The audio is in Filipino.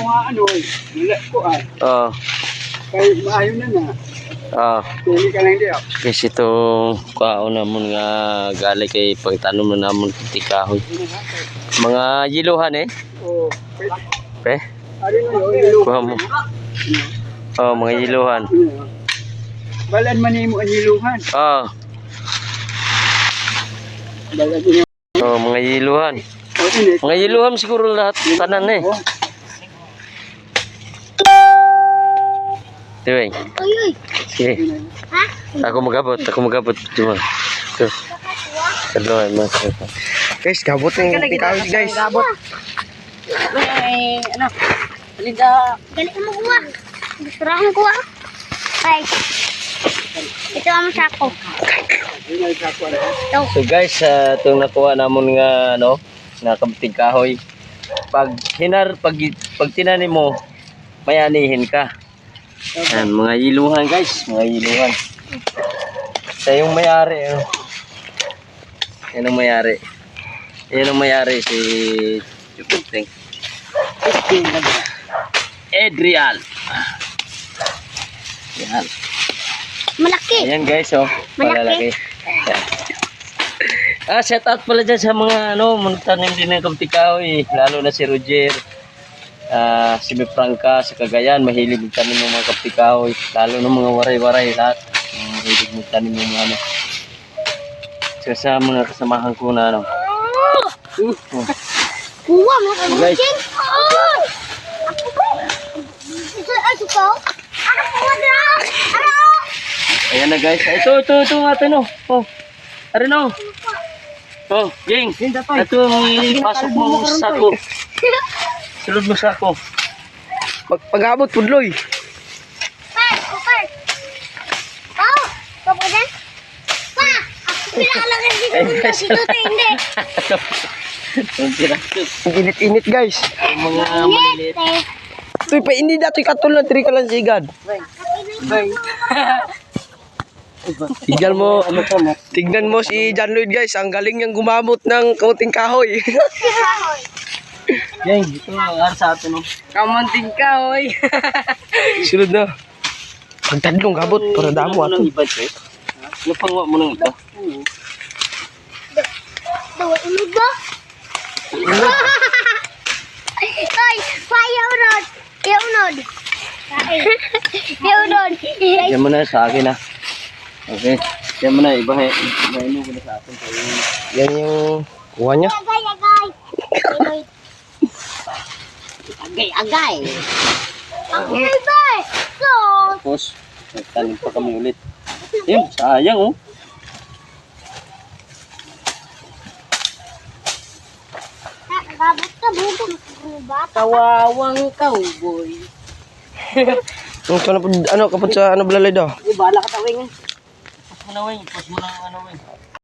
mga ano eh. Wala ko ay. Oh. Kaya maayo na na. Oh. Pili ka lang diyo. Kasi itong kao naman nga gali kay pagtanong na naman tikahoy. Mga yiluhan eh. Oo. Pre? Ano na yun? Kuha mo. Oh, mga yiluhan. Balan man mo ang hiluhan. Oh. Balan mo. Oh, mga yiluhan. Okay, Mga yiluhan siguro lahat tanan eh. Tiwing. Uy, Sige. ha? Ako magabot. Cuma. Tuh. Kedua mas. Guys, gabot na yung tikahoy guys. Gabot. Ay, ano? Halika. Gali mo kuha. Gusturahan kuha. Ay. Ito ang sako. Ito. So guys, itong nakuha namon nga ano, na kamuting kahoy. Pag tinanim mo, mayanihin ka. Yan, mga yiluhan guys, mga yiluhan. Sa yung mayari, ano? Yan ang mayari. Yan ang mayari si Chukuting. Adrian. Yan. Malaki. Ayan guys, oh. Malalaki. Shout out pala dyan sa mga ano, tanim din ng kamuting kahoy. Lalo na si Roger. Si Franca sa Cagayan, mahilig magtanim ng mga kamuting kahoy. Lalo ng mga waray-waray lahat. Mahilig magtanim ng mga ano. So, sa mga kasamahan ko na ano. Kuha mo ka Guys. guys. Ako ba? Ito ko. Ano ko na? Ano? Ayan na guys. Ito ate no. Oh. Are no. Oh, Ging. Ito ang pasok mo sa sako. Sulod mo sa sako. Pag-abot pudloy. Okay. Oh, kapag pa, ako pinakalagan dito hindi. Ang piraso. Ang init-init guys. Ang mga maliliit. Ito'y pa hindi dato'y katulad na 3 kalansigan. Tignan mo si John Lloyd guys, ang galing niyang gumamot ng kamuting kahoy. Ging, ito ang sa atin no. Kamuting kahoy. Sunod na. Ang tadlong gabot para damo ato. Ano iba siya? Ano pangwa mo ng iba? Dawa ulog ba? Ay, payawnod. Yawnod. Yawnod. Yan mo na sa akin ha. Okay. Yan mo na, ibahin mo na sa atin. Yan yung kuha niya. Agay. Agay. Agay ba? So, Tapos, nagtanim pa kami ulit. Yan, sayang oh. gabot ka bugong bata. Kawawang cowboy. Ano kapag sa ano balalay daw? Ibala ka tawing. Pas mo na wing, pas mo na ano wing.